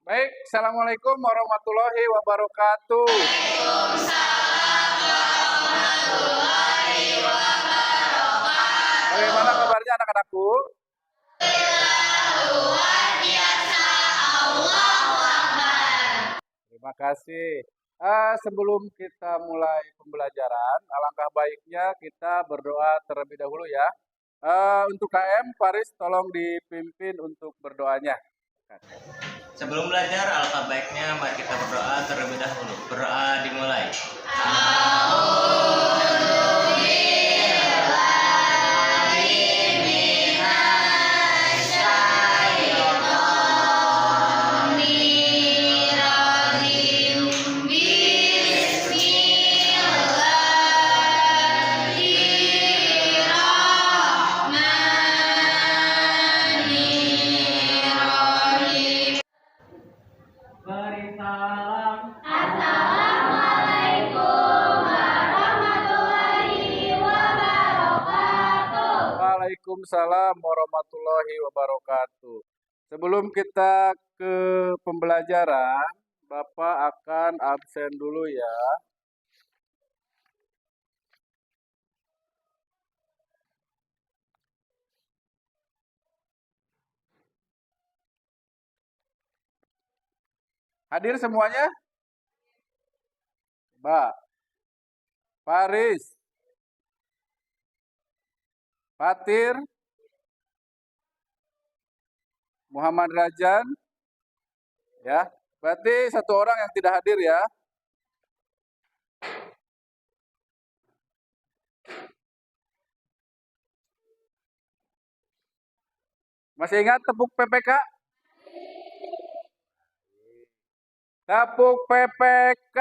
Baik, Assalamualaikum warahmatullahi wabarakatuh. Bagaimana kabarnya anak-anakku? Terima kasih. Sebelum kita mulai pembelajaran, alangkah baiknya kita berdoa terlebih dahulu ya. Untuk KM, Paris tolong dipimpin untuk berdoanya. Sebelum belajar, alangkah baiknya mari kita berdoa terlebih dahulu. Berdoa dimulai. Beri salam. Waalaikumsalam warahmatullahi wabarakatuh. Sebelum kita ke pembelajaran, Bapak akan absen dulu ya. Hadir semuanya? Mbak, Paris, Fatir, Muhammad Rajan, ya. Berarti satu orang yang tidak hadir ya. Masih ingat tepuk PPK? Tepuk PPK.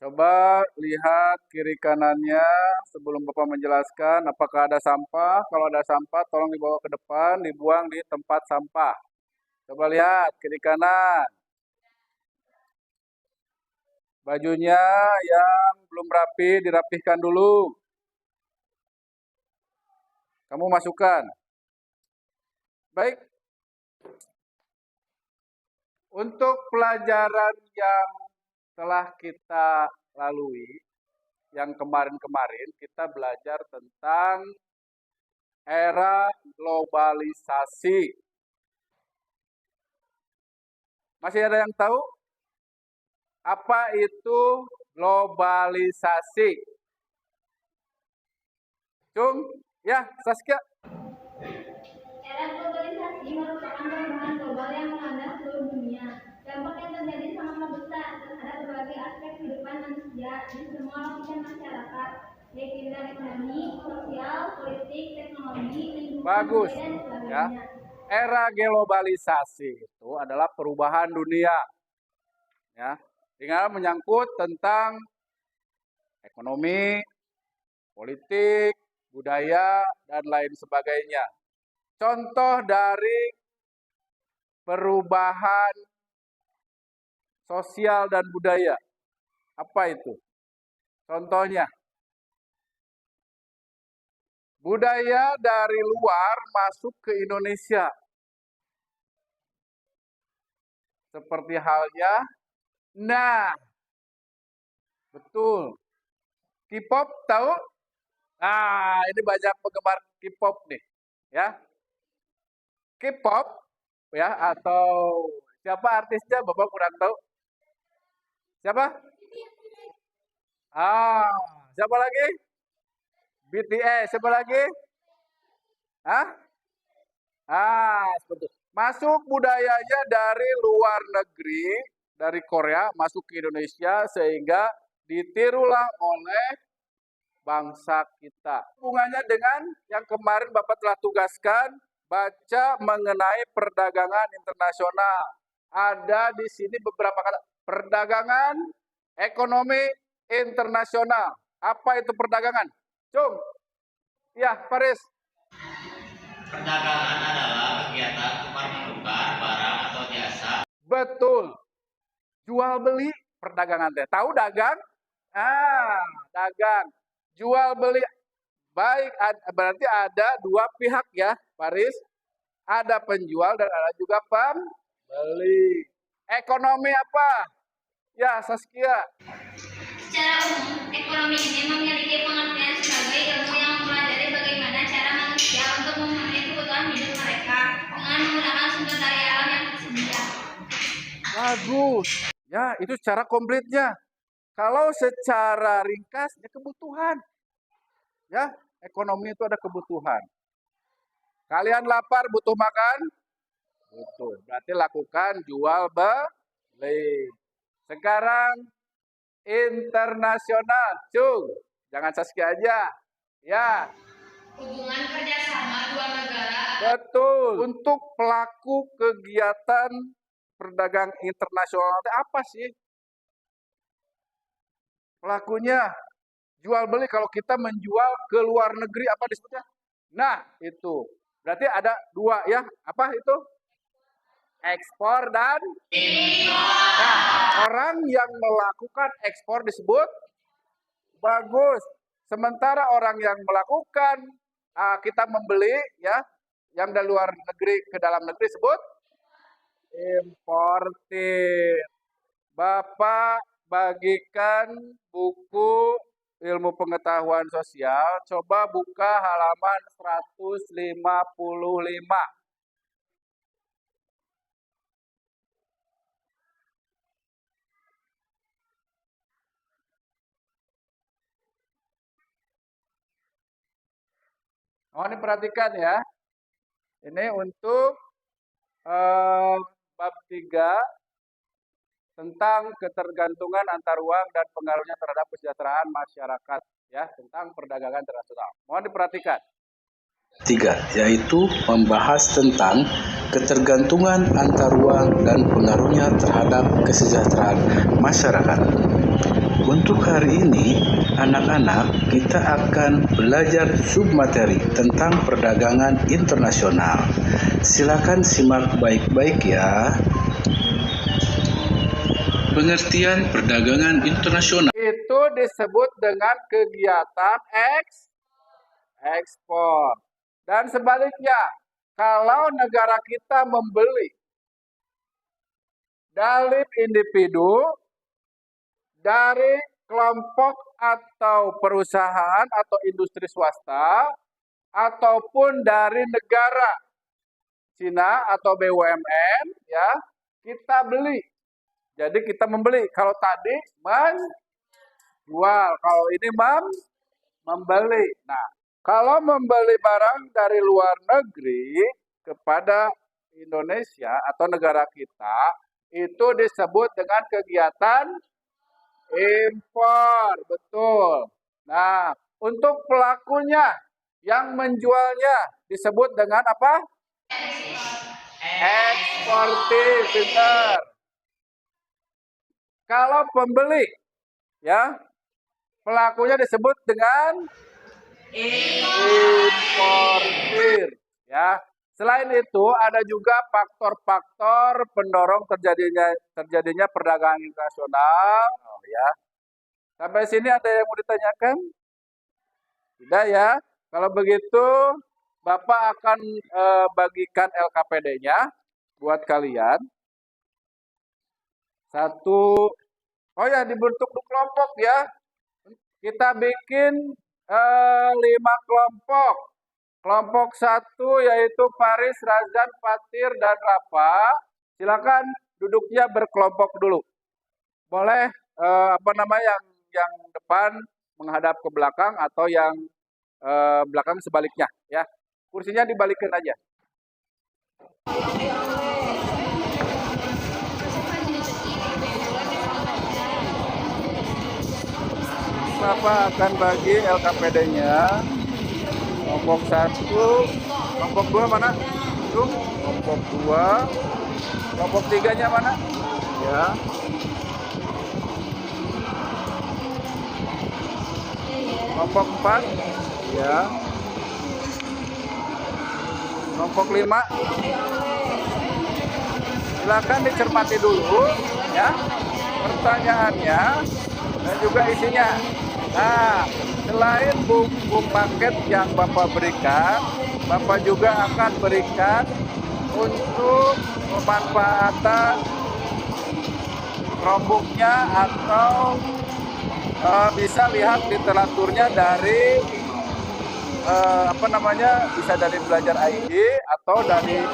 Coba lihat kiri kanannya sebelum Bapak menjelaskan apakah ada sampah. Kalau ada sampah tolong dibawa ke depan, dibuang di tempat sampah. Coba lihat kiri kanan. Bajunya yang belum rapi dirapihkan dulu. Kamu masukkan. Baik. Untuk pelajaran yang telah kita lalui, yang kemarin-kemarin kita belajar tentang era globalisasi. Masih ada yang tahu? Apa itu globalisasi? Cung, ya, Saskia. Era globalisasi merupakan perubahan global yang melanda seluruh dunia. Dampak yang terjadi sangatlah besar terhadap berbagai aspek kehidupan manusia di semua lapisan masyarakat, baik di bidang ekonomi, sosial, politik, teknologi, lingkungan, Bagus, budaya, dan ya. sebagainya. Era globalisasi itu adalah perubahan dunia, ya, dengan menyangkut tentang ekonomi, politik, budaya, dan lain sebagainya. Contoh dari perubahan sosial dan budaya, apa itu? Contohnya, budaya dari luar masuk ke Indonesia. Seperti halnya, nah, betul. K-pop tahu? Nah, ini banyak penggemar K-pop nih, ya. K-pop, ya, atau siapa artisnya? Bapak kurang tahu. Siapa? Siapa lagi? BTS. Siapa lagi? Hah? Seperti itu. Masuk budayanya dari luar negeri, dari Korea, masuk ke Indonesia, sehingga ditirulah oleh bangsa kita. Hubungannya dengan yang kemarin Bapak telah tugaskan, baca mengenai perdagangan internasional. Ada di sini beberapa kata, perdagangan ekonomi internasional. Apa itu perdagangan? Cung. Ya, Paris. Perdagangan adalah kegiatan tukar menukar barang atau jasa. Betul. Jual beli perdagangan teh. Tahu dagang? Dagang. Jual beli baik berarti ada dua pihak ya, Paris. Ada penjual dan ada juga pembeli. Ekonomi apa? Ya, Saskia. Secara umum, ekonomi ini memiliki pengertian sebagai ilmu yang mempelajari bagaimana cara manusia untuk memenuhi kebutuhan hidup mereka dengan menggunakan sumber daya alam yang tersedia. Bagus. Ya, itu secara komplitnya. Kalau secara ringkasnya kebutuhan. Ya, ekonomi itu ada kebutuhan. Kalian lapar butuh makan? Butuh. Berarti lakukan jual beli. Sekarang internasional, Cung. Jangan Saskia aja. Ya. Hubungan kerjasama dua negara. Betul. Untuk pelaku kegiatan perdagangan internasional itu apa sih? Pelakunya jual beli. Kalau kita menjual ke luar negeri apa disebutnya? Nah, itu. Berarti ada dua ya. Apa itu? Ekspor dan impor. Nah, orang yang melakukan ekspor disebut bagus. Sementara orang yang melakukan kita membeli ya, yang dari luar negeri ke dalam negeri disebut importir. Bapak bagikan buku ilmu pengetahuan sosial. Coba buka halaman 155. Oh, ini perhatikan ya. Ini untuk bab 3 tentang ketergantungan antar uang dan pengaruhnya terhadap kesejahteraan masyarakat ya, tentang perdagangan internasional. Mohon diperhatikan. 3, yaitu membahas tentang ketergantungan antar uang dan pengaruhnya terhadap kesejahteraan masyarakat. Untuk hari ini, anak-anak, kita akan belajar submateri tentang perdagangan internasional. Silakan simak baik-baik ya. Pengertian perdagangan internasional Itu disebut dengan kegiatan ekspor. Dan sebaliknya, kalau negara kita membeli dari individu, dari kelompok atau perusahaan atau industri swasta, ataupun dari negara Cina atau BUMN, ya, kita beli. Jadi kita membeli. Kalau tadi menjual, kalau ini membeli. Nah, kalau membeli barang dari luar negeri kepada Indonesia atau negara kita, itu disebut dengan kegiatan impor. Betul. Nah, untuk pelakunya yang menjualnya disebut dengan apa? Eksportir. Benar. Kalau pembeli, ya, pelakunya disebut dengan importir. Ya. Selain itu, ada juga faktor-faktor pendorong terjadinya perdagangan internasional. Oh, ya. Sampai sini ada yang mau ditanyakan? Tidak ya. Kalau begitu, Bapak akan bagikan LKPD-nya buat kalian. Satu, oh ya, dibentuk kelompok ya. Kita bikin 5 kelompok. Kelompok 1 yaitu Paris, Razan, Fatir, dan Rafa. Silakan duduknya berkelompok dulu. Boleh yang depan menghadap ke belakang atau yang belakang sebaliknya ya. Kursinya dibalikin aja. Bapak akan bagi LKPD-nya. Kelompok 1, kelompok 2 mana? Kelompok 2, kelompok 3-nya mana? Ya. Kelompok 4, ya. Kelompok 5. Silakan dicermati dulu, ya. pertanyaannya dan juga isinya. Nah, selain buku paket yang Bapak berikan, Bapak juga akan berikan untuk pemanfaatan Chromebook-nya atau bisa lihat literaturnya dari bisa dari Belajar ID atau dari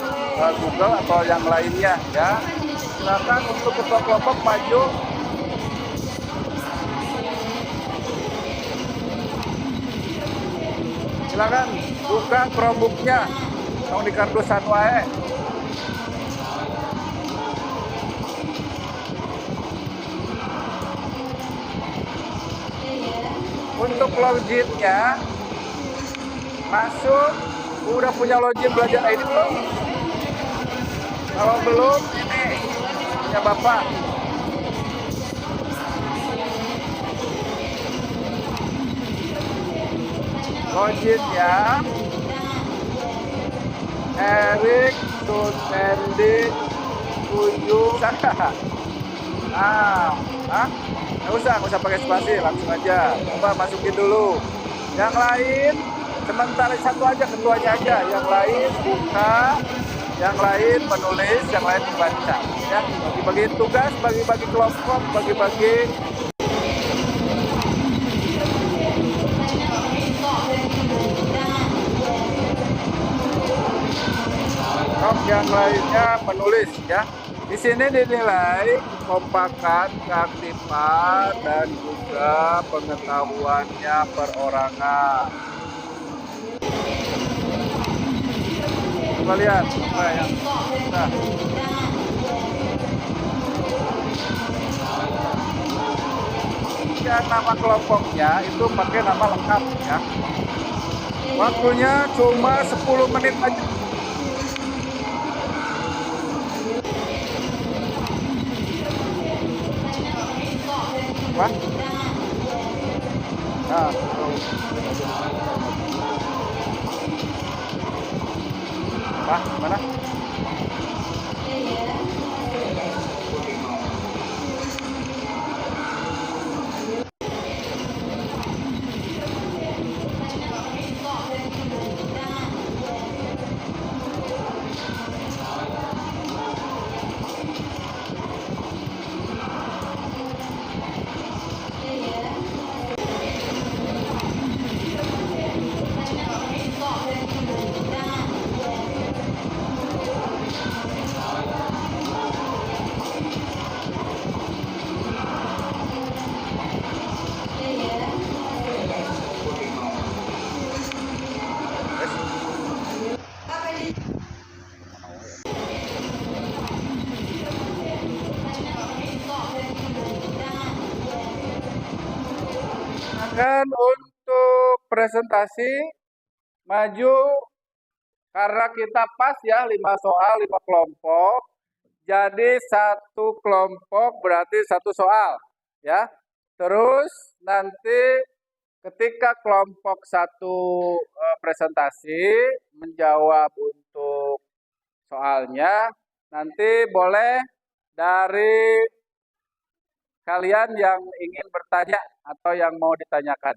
Google atau yang lainnya ya. Silakan untuk ketua kelompok maju. Silakan buka Chromebook-nya. Tong di kardusan wae. Untuk login-nya masuk, udah punya login Belajar ID belum? Kalau belum, ini punya Bapak. Login-nya Erik Sutendi 7. Nggak usah pakai spasi, langsung aja. Coba masukin dulu. Yang lain sementara satu aja, ketuanya aja. Yang lain buka, yang lain menulis, yang lain membaca. Ya, bagi-bagi tugas, bagi-bagi kelompok, bagi-bagi. Yang lainnya menulis ya. Di sini dinilai kompakan, keaktifan, dan juga pengetahuannya perorangan. Coba lihat apa yang nah. Ya, nama kelompoknya itu pakai nama lengkap ya. Waktunya cuma 10 menit aja. Wah. Nah, Wah, mana? Dan untuk presentasi maju karena kita pas ya 5 soal 5 kelompok. Jadi satu kelompok berarti 1 soal ya. Terus nanti ketika kelompok 1 presentasi menjawab untuk soalnya, nanti boleh dari kalian yang ingin bertanya atau yang mau ditanyakan.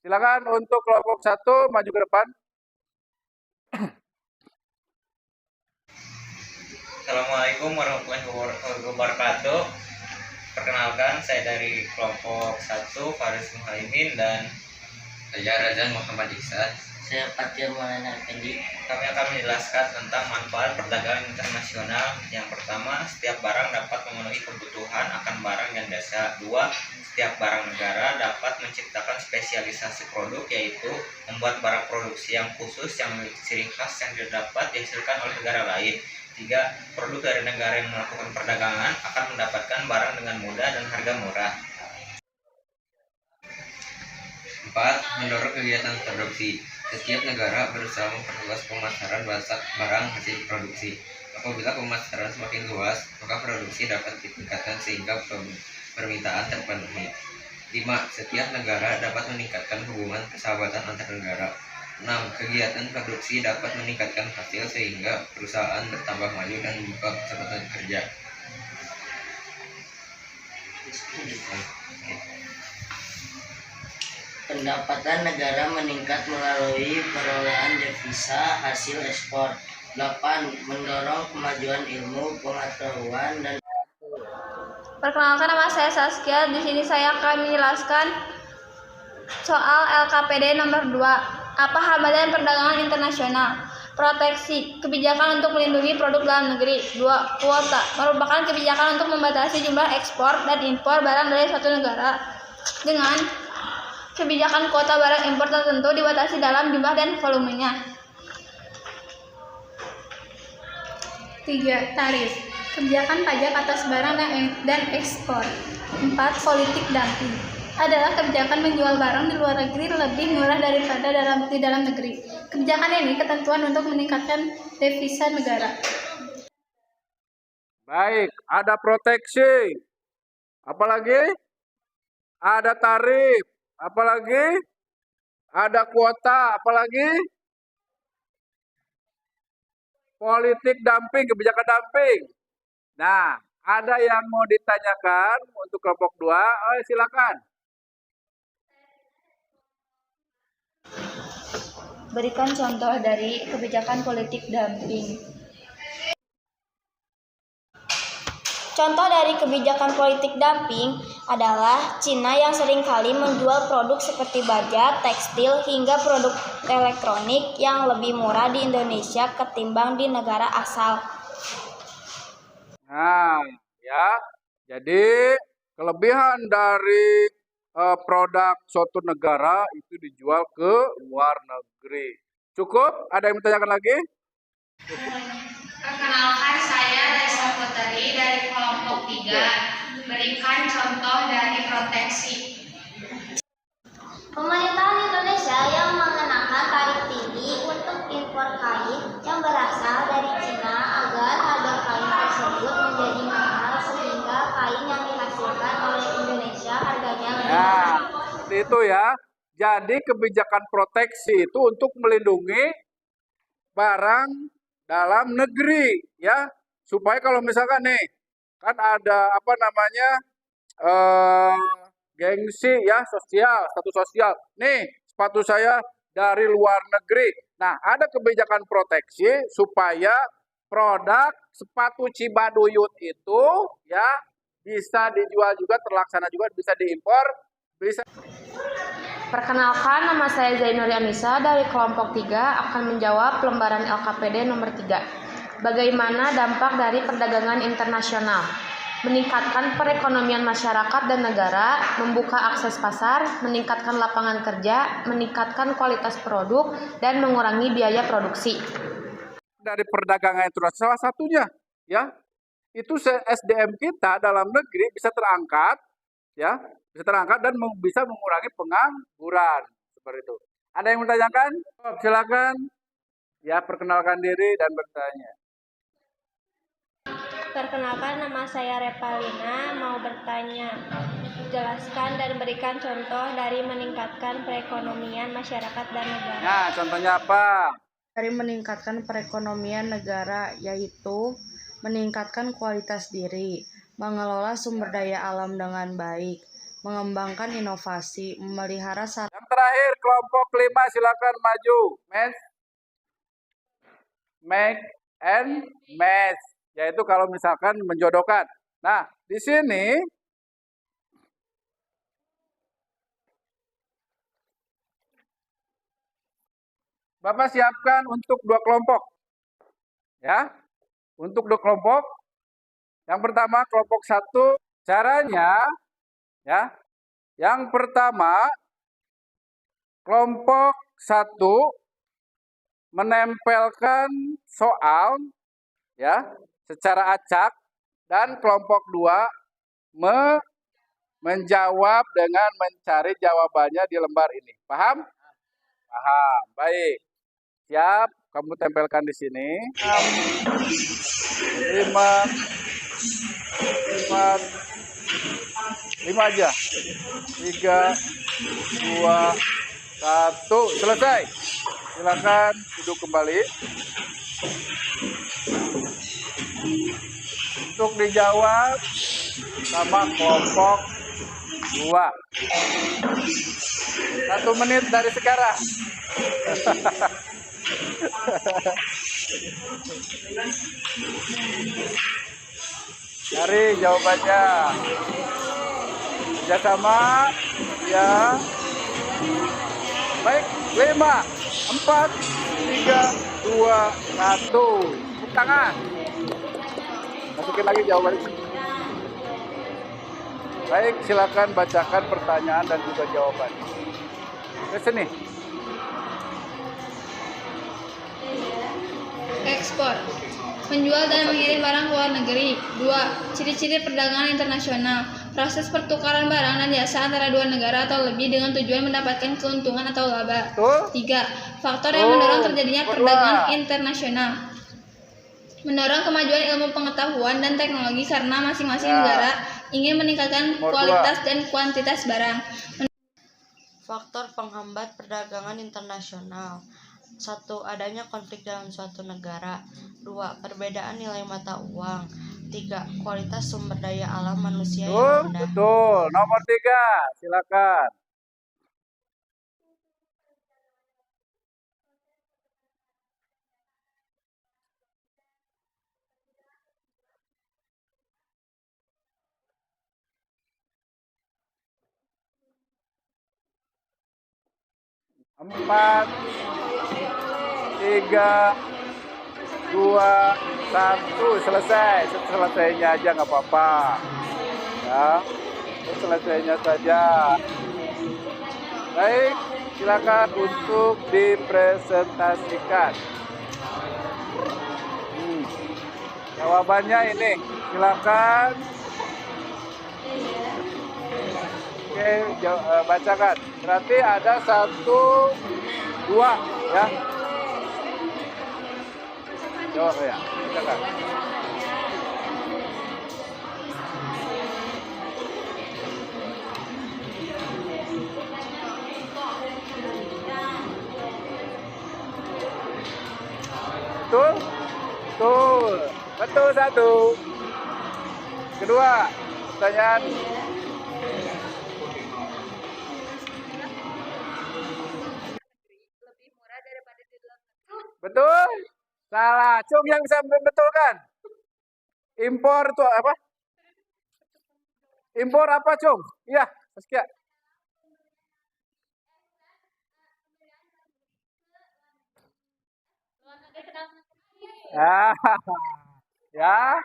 Silakan untuk kelompok 1 maju ke depan. Assalamualaikum warahmatullahi wabarakatuh. Perkenalkan, saya dari kelompok 1 Faris Muhaimin dan saya Razan Muhammad Ihsan. Saya Fatir Maulana Effendi. Kami akan menjelaskan tentang manfaat perdagangan internasional. Yang pertama, setiap barang dapat memenuhi kebutuhan akan barang dan jasa. 2, setiap barang negara dapat menciptakan spesialisasi produk, yaitu membuat barang produksi yang khusus yang memiliki ciri khas yang tidak dapat dihasilkan oleh negara lain. 3, produk dari negara yang melakukan perdagangan akan mendapatkan barang dengan mudah dan harga murah. 4, mendorong kegiatan produksi. Setiap negara berusaha memperluas pemasaran barang hasil produksi. Apabila pemasaran semakin luas, maka produksi dapat ditingkatkan sehingga permintaan terpenuhi. 5, setiap negara dapat meningkatkan hubungan persahabatan antar negara. 6, kegiatan produksi dapat meningkatkan hasil sehingga perusahaan bertambah maju dan membuka kesempatan kerja. Pendapatan negara meningkat melalui perolehan devisa hasil ekspor. 8. Mendorong kemajuan ilmu, pengetahuan, dan Perkenalkan, nama saya Saskia. Di sini saya akan menjelaskan soal LKPD nomor 2. Apa hambatan perdagangan internasional? Proteksi, kebijakan untuk melindungi produk dalam negeri. 2. Kuota, merupakan kebijakan untuk membatasi jumlah ekspor dan impor barang dari suatu negara. Dengan kebijakan kuota barang impor tertentu dibatasi dalam jumlah dan volumenya. 3. Tarif, kebijakan pajak atas barang dan ekspor. 4. Politik dumping, adalah kebijakan menjual barang di luar negeri lebih murah daripada di dalam negeri. Kebijakan ini ketentuan untuk meningkatkan devisa negara. Baik, ada proteksi. Apalagi? Ada tarif. Apalagi? Ada kuota. Apalagi? Politik dumping, kebijakan dumping. Nah, ada yang mau ditanyakan untuk kelompok 2? Oh, silakan. Berikan contoh dari kebijakan politik dumping. Contoh dari kebijakan politik dumping adalah Cina yang seringkali menjual produk seperti baja, tekstil, hingga produk elektronik yang lebih murah di Indonesia ketimbang di negara asal. Nah, ya. Jadi, kelebihan dari produk suatu negara itu dijual ke luar negeri. Cukup? Ada yang bertanyakan lagi? Perkenalkan, saya Raisa Putri dari kelompok 3. Berikan contoh dari proteksi. Pemerintahan Indonesia yang mengenakan tarif tinggi untuk impor kain yang berasal dari Cina agar harga kain tersebut menjadi mahal sehingga kain yang dihasilkan oleh Indonesia harganya lebih mahal. Nah, seperti itu ya. Jadi kebijakan proteksi itu untuk melindungi barang dalam negeri ya, supaya kalau misalkan nih kan ada apa namanya gengsi ya, sosial, status sosial. Nih sepatu saya dari luar negeri. Nah, ada kebijakan proteksi supaya produk sepatu Cibaduyut itu ya bisa dijual juga, terlaksana juga, bisa diimpor, bisa. Perkenalkan, nama saya Zainuri Anissa dari kelompok 3 akan menjawab lembaran LKPD nomor 3. Bagaimana dampak dari perdagangan internasional? Meningkatkan perekonomian masyarakat dan negara, membuka akses pasar, meningkatkan lapangan kerja, meningkatkan kualitas produk, dan mengurangi biaya produksi. Dari perdagangan internasional salah satunya ya, itu SDM kita dalam negeri bisa terangkat ya, bisa terangkat dan bisa mengurangi pengangguran seperti itu. Ada yang bertanyakan? Silakan ya, perkenalkan diri dan bertanya. Perkenalkan, nama saya Repalina, mau bertanya. Jelaskan dan berikan contoh dari meningkatkan perekonomian masyarakat dan negara. Nah, contohnya apa? Dari meningkatkan perekonomian negara, yaitu meningkatkan kualitas diri, mengelola sumber daya alam dengan baik, mengembangkan inovasi, memelihara Yang terakhir, kelompok 5, silakan maju. Make and match, yaitu kalau misalkan menjodohkan. Nah, di sini Bapak siapkan untuk 2 kelompok. Ya. Untuk 2 kelompok. Yang pertama kelompok 1, caranya ya. Yang pertama kelompok 1 menempelkan soal ya secara acak, dan kelompok 2 menjawab dengan mencari jawabannya di lembar ini. Paham? Paham. Baik. Siap, kamu tempelkan di sini. 5 aja. 3, 2, 1, selesai. Silakan duduk kembali. Untuk dijawab sama kelompok 2. 1 menit dari sekarang. Cari jawabannya. Kerjasama, ya. Baik, 5, 4, 3, 2, 1. Tepuk tangan. Masukin lagi jawabannya. Baik, silakan bacakan pertanyaan dan juga jawabannya. Ke sini. Ekspor. Menjual dan mengirim barang ke luar negeri. 2. Ciri-ciri perdagangan internasional. Proses pertukaran barang dan jasa antara dua negara atau lebih dengan tujuan mendapatkan keuntungan atau laba. 3. Faktor yang mendorong terjadinya perdagangan internasional. Mendorong kemajuan ilmu pengetahuan dan teknologi karena masing-masing negara ingin meningkatkan kualitas dan kuantitas barang. Faktor penghambat perdagangan internasional. 1. Adanya konflik dalam suatu negara. 2. Perbedaan nilai mata uang. 3. Kualitas sumber daya alam manusia yang rendah. Betul. Nomor 3, silakan. Empat, 3, 2, 1, selesai. Selesainya aja nggak apa-apa. Ya, selesainya saja. Baik, silakan untuk dipresentasikan. Jawabannya ini, silakan. Oke, bacakan. Berarti ada 1, 2, ya. Jawab ya, bacakan. Betul? Betul. Betul 1. Kedua, pertanyaan. Betul? Salah. Cung yang bisa membetulkan. Impor itu apa? Impor apa, Cung? Iya, Saskia. Ya.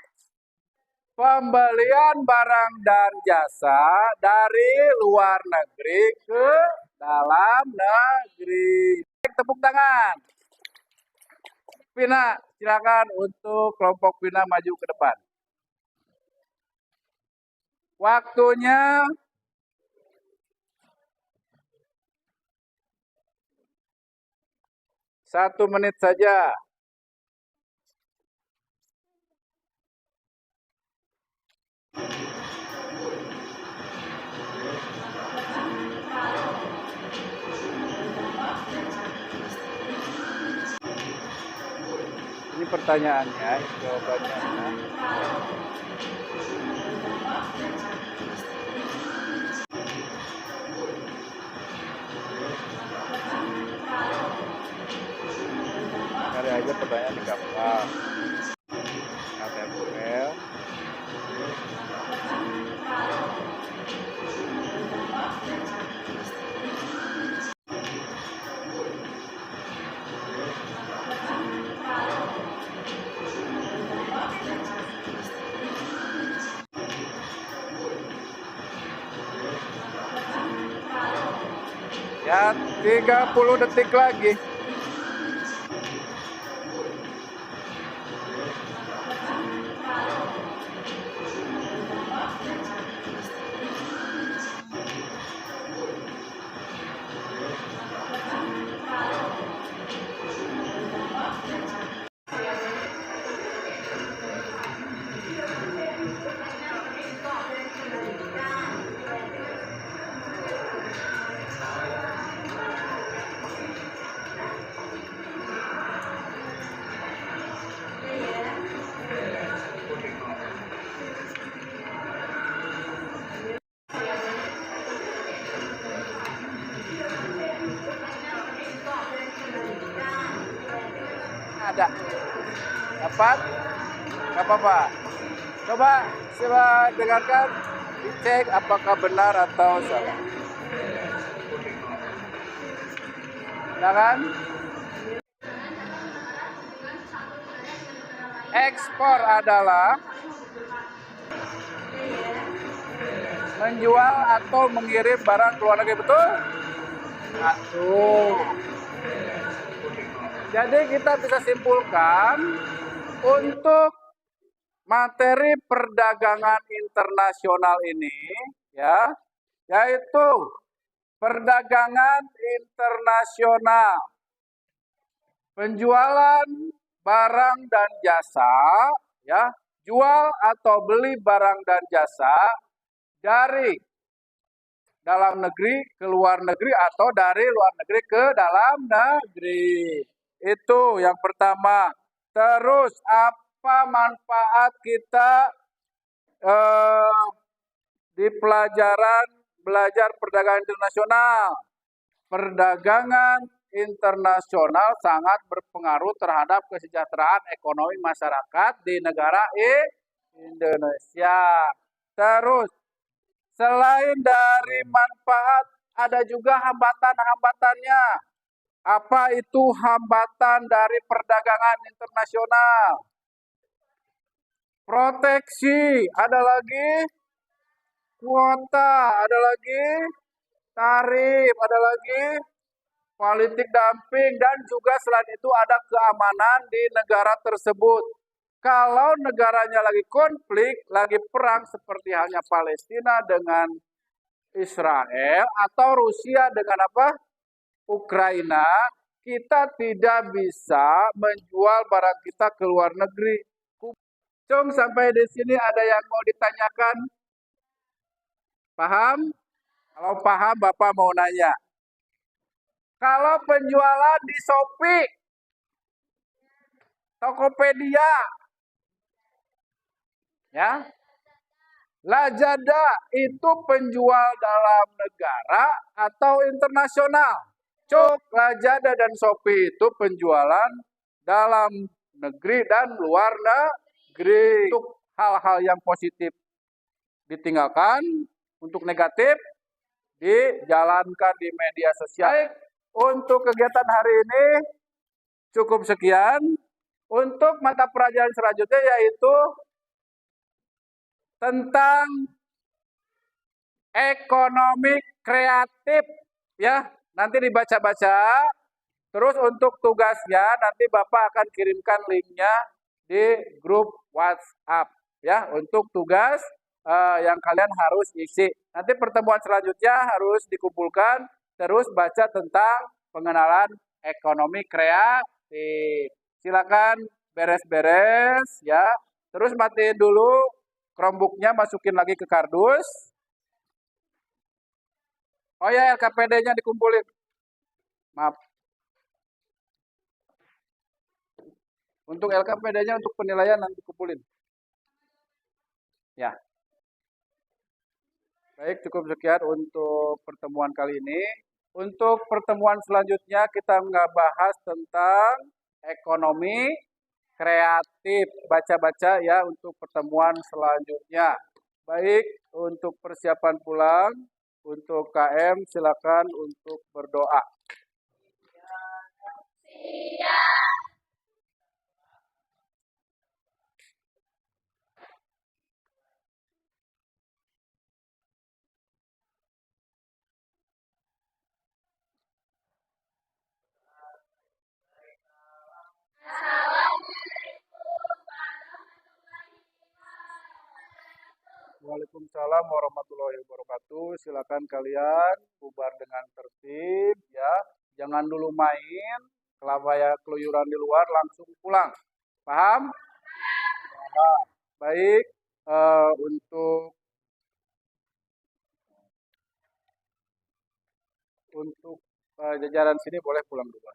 Pembelian barang dan jasa dari luar negeri ke dalam negeri. Tepuk tangan. Pina, silakan untuk kelompok Pina maju ke depan. Waktunya 1 menit saja. Ini pertanyaannya, jawabannya. Cari aja pertanyaan di gampang. KTML. Ya, 30 detik lagi. 4? Gak apa-apa. Coba dengarkan, dicek apakah benar atau salah. Ya kan? Ekspor adalah menjual atau mengirim barang ke luar negeri, betul? Satu. Jadi kita bisa simpulkan untuk materi perdagangan internasional ini, ya, yaitu perdagangan internasional, penjualan barang dan jasa, ya, jual atau beli barang dan jasa dari dalam negeri ke luar negeri atau dari luar negeri ke dalam negeri. Itu yang pertama. Terus apa manfaat kita di belajar perdagangan internasional? Perdagangan internasional sangat berpengaruh terhadap kesejahteraan ekonomi masyarakat di negara Indonesia. Terus, selain dari manfaat, ada juga hambatan-hambatannya. Apa itu hambatan dari perdagangan internasional? Proteksi, ada lagi kuota, ada lagi tarif, ada lagi politik dumping, dan juga selain itu ada keamanan di negara tersebut. Kalau negaranya lagi konflik, lagi perang seperti halnya Palestina dengan Israel atau Rusia dengan apa? Ukraina, kita tidak bisa menjual barang kita ke luar negeri. Cung, sampai di sini ada yang mau ditanyakan? Paham? Kalau paham, Bapak mau nanya. Kalau penjualan di Shopee, Tokopedia, ya, Lazada itu penjual dalam negara atau internasional? Cuk, Lazada dan Shopee itu penjualan dalam negeri dan luar negeri. Untuk hal-hal yang positif ditinggalkan, untuk negatif dijalankan di media sosial. Baik, untuk kegiatan hari ini cukup sekian. Untuk mata pelajaran selanjutnya yaitu tentang ekonomi kreatif, ya. Nanti dibaca-baca. Terus untuk tugasnya nanti Bapak akan kirimkan linknya di grup WhatsApp, ya, untuk tugas yang kalian harus isi. Nanti pertemuan selanjutnya harus dikumpulkan, terus baca tentang pengenalan ekonomi kreatif. Silakan beres-beres, ya. Terus matiin dulu Chromebook-nya, masukin lagi ke kardus. Oh ya, LKPD-nya dikumpulin. Maaf. Untuk LKPD-nya untuk penilaian nanti kumpulin. Ya. Baik, cukup sekian untuk pertemuan kali ini. Untuk pertemuan selanjutnya kita bahas tentang ekonomi kreatif. Baca-baca ya untuk pertemuan selanjutnya. Baik, untuk persiapan pulang, untuk KM silakan untuk berdoa. Waalaikumsalam warahmatullahi wabarakatuh. Silakan kalian bubar dengan tertib, ya. Jangan dulu main, keluyuran di luar, langsung pulang. Paham? Paham. Baik, untuk jajaran sini boleh pulang dulu.